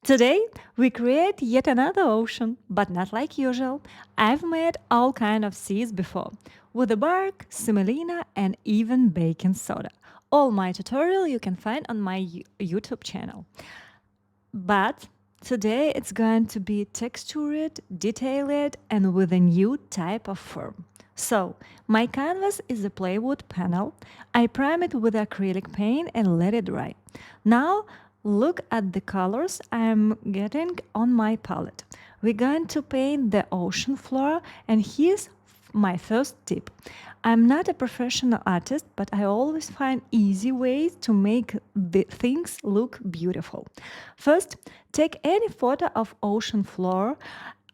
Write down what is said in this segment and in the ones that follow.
Today, we create yet another ocean, but not like usual. I've made all kind of seas before, with the bark, semolina, and even baking soda. All my tutorial you can find on my YouTube channel. But today it's going to be textured, detailed, and with a new type of form. So, my canvas is a plywood panel. I prime it with acrylic paint and let it dry. Now, look at the colors I'm getting on my palette. We're going to paint the ocean floor, and here's my first tip. I'm not a professional artist, but I always find easy ways to make the things look beautiful. First, take any photo of ocean floor,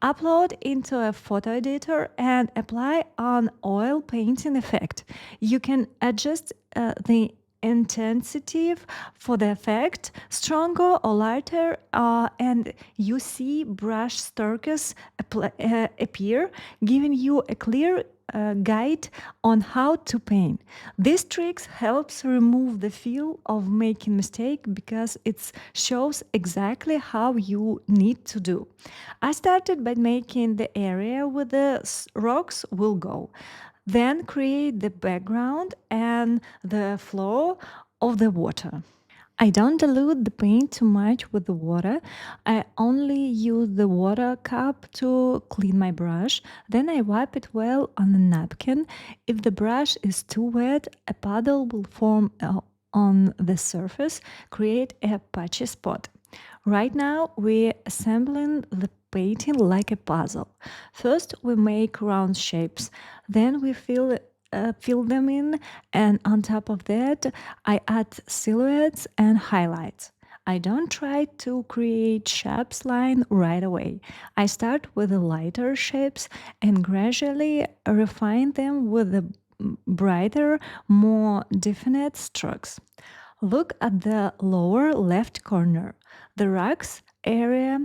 upload into a photo editor and apply an oil painting effect. You can adjust the intensity for the effect, stronger or lighter, and you see brush strokes appear, giving you a clear guide on how to paint. This trick helps remove the feel of making mistake because it shows exactly how you need to do. I started by making the area where the rocks will go. Then create the background and the flow of the water. I don't dilute the paint too much with the water. I only use the water cup to clean my brush. Then I wipe it well on a napkin. If the brush is too wet, a puddle will form on the surface, create a patchy spot. Right now, we're assembling the painting like a puzzle. First, we make round shapes, then we fill them in, and on top of that, I add silhouettes and highlights. I don't try to create shapes line right away. I start with the lighter shapes and gradually refine them with the brighter, more definite strokes. Look at the lower left corner. The rocks area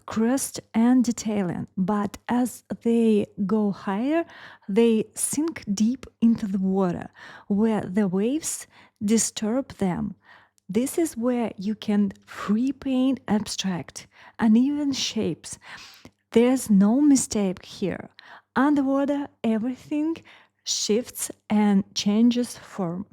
crust and detailing, but as they go higher, they sink deep into the water where the waves disturb them. This is where you can free paint abstract, uneven shapes. There's no mistake here. Underwater, everything shifts and changes form.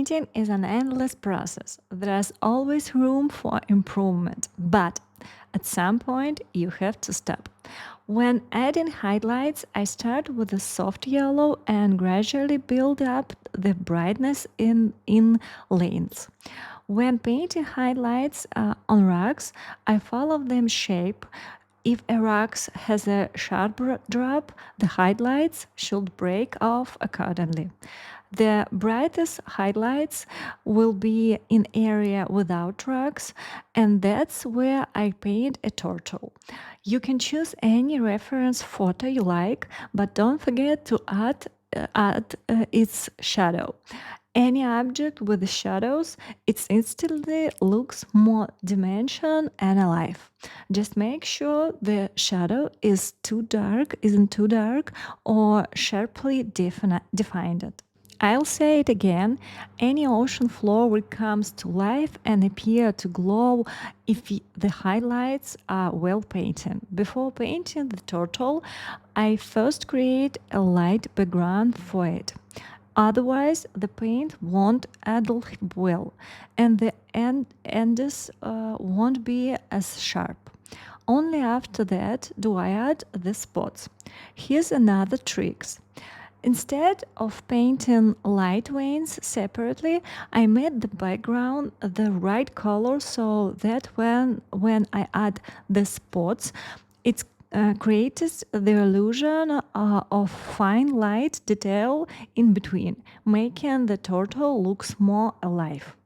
Painting is an endless process. There's always room for improvement, but at some point you have to stop. When adding highlights, I start with a soft yellow and gradually build up the brightness in lanes. When painting highlights on rugs, I follow them shape. If a rug has a sharp drop, the highlights should break off accordingly. The brightest highlights will be in area without rugs, and that's where I paint a turtle. You can choose any reference photo you like, but don't forget to add its shadow. Any object with the shadows, it instantly looks more dimension and alive. Just make sure the shadow isn't too dark, or sharply defined. I'll say it again, any ocean floor will comes to life and appear to glow if the highlights are well painted. Before painting the turtle, I first create a light background for it. Otherwise, the paint won't adhere well, and the ends won't be as sharp. Only after that do I add the spots. Here's another trick. Instead of painting light veins separately, I made the background the right color so that when I add the spots, it creates the illusion of fine light detail in between, making the turtle looks more alive.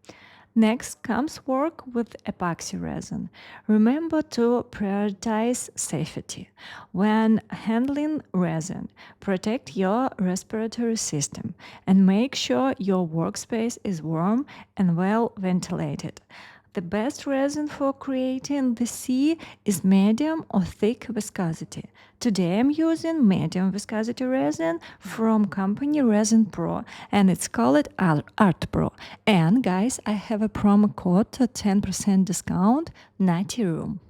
Next comes work with epoxy resin. Remember to prioritize safety. When handling resin, protect your respiratory system and make sure your workspace is warm and well ventilated. The best resin for creating the sea is medium or thick viscosity. Today I'm using medium viscosity resin from company Resin Pro, and it's called Art Pro. And guys, I have a promo code to 10% discount, Natty Room.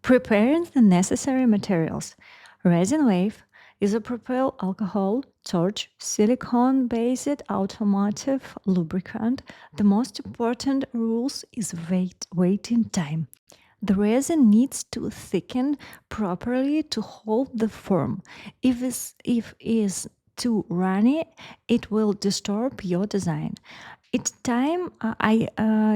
Preparing the necessary materials. Resin wave, isopropyl alcohol, torch, silicone-based automotive lubricant. The most important rules is waiting time. The resin needs to thicken properly to hold the form. If is too runny, it will disturb your design. I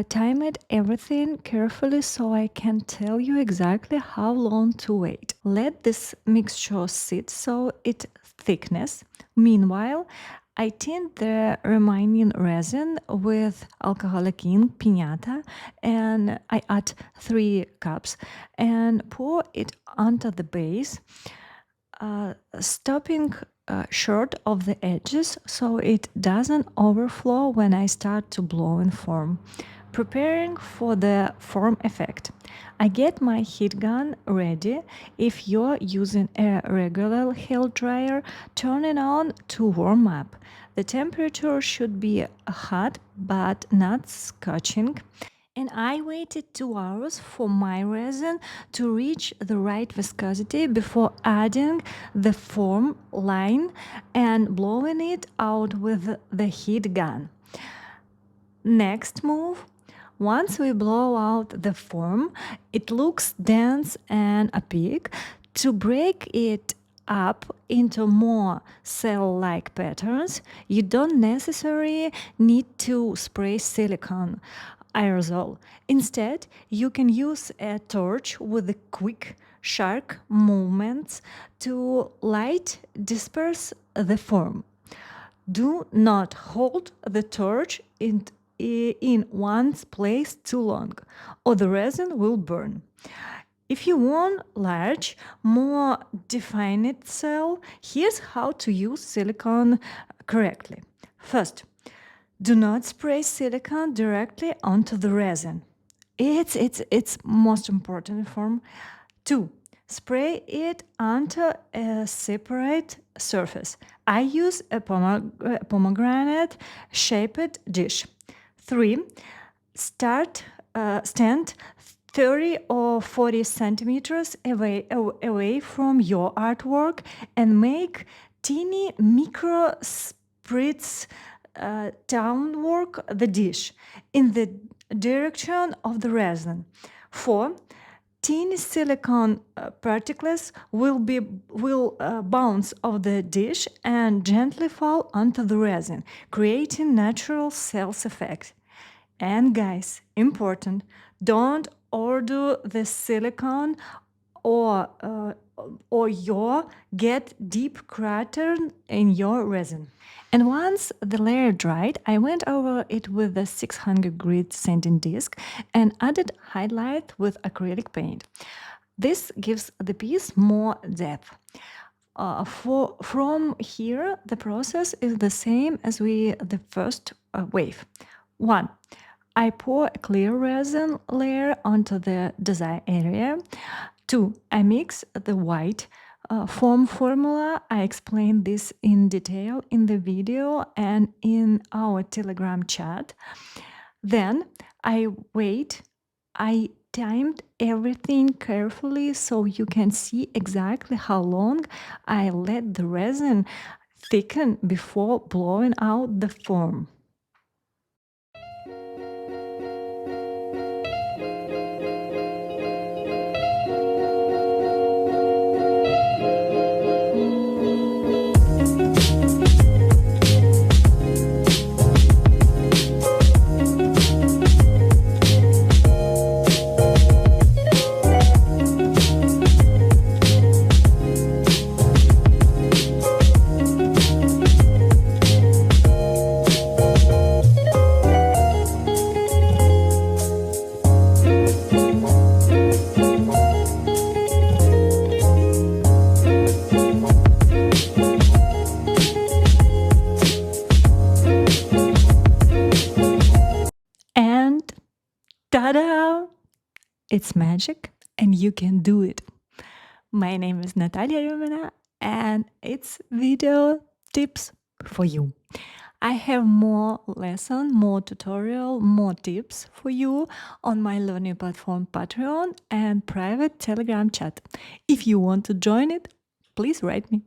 timed everything carefully so I can tell you exactly how long to wait. Let this mixture sit so it thickness. Meanwhile, I tint the remaining resin with alcoholic ink piñata, and I add 3 cups and pour it onto the base, stopping short of the edges so it doesn't overflow when I start to blow and form. Preparing for the form effect. I get my heat gun ready. If you're using a regular hair dryer, turn it on to warm up. The temperature should be hot but not scorching, and I waited 2 hours for my resin to reach the right viscosity before adding the foam line and blowing it out with the heat gun. Next move. Once we blow out the foam, it looks dense and opaque. To break it up into more cell-like patterns, you don't necessarily need to spray silicone aerosol. Instead, you can use a torch with the quick, sharp movements to light disperse the foam. Do not hold the torch in one place too long, or the resin will burn. If you want large, more defined cell, here's how to use silicone correctly. First, do not spray silicone directly onto the resin. It's most important form. 2. Spray it onto a separate surface. I use a pomegranate shaped dish. 3. Stand 30 or 40 centimeters away from your artwork and make teeny micro spritz downward the dish in the direction of the resin. 4. Teeny silicone particles will bounce off the dish and gently fall onto the resin, creating natural cells effect. And guys, important, don't order the silicone or you get deep crater in your resin. And once the layer dried, I went over it with a 600 grit sanding disc and added highlight with acrylic paint. This gives the piece more depth. From here, the process is the same as the first wave. 1. I pour a clear resin layer onto the design area. 2. I mix the white foam formula. I explained this in detail in the video and in our Telegram chat. Then I wait. I timed everything carefully so you can see exactly how long I let the resin thicken before blowing out the foam. And ta-da! It's magic and you can do it. My name is Natalia Rumina and it's video tips for you. I have more lesson, more tutorial, more tips for you on my learning platform Patreon and private Telegram chat. If you want to join it, please write me.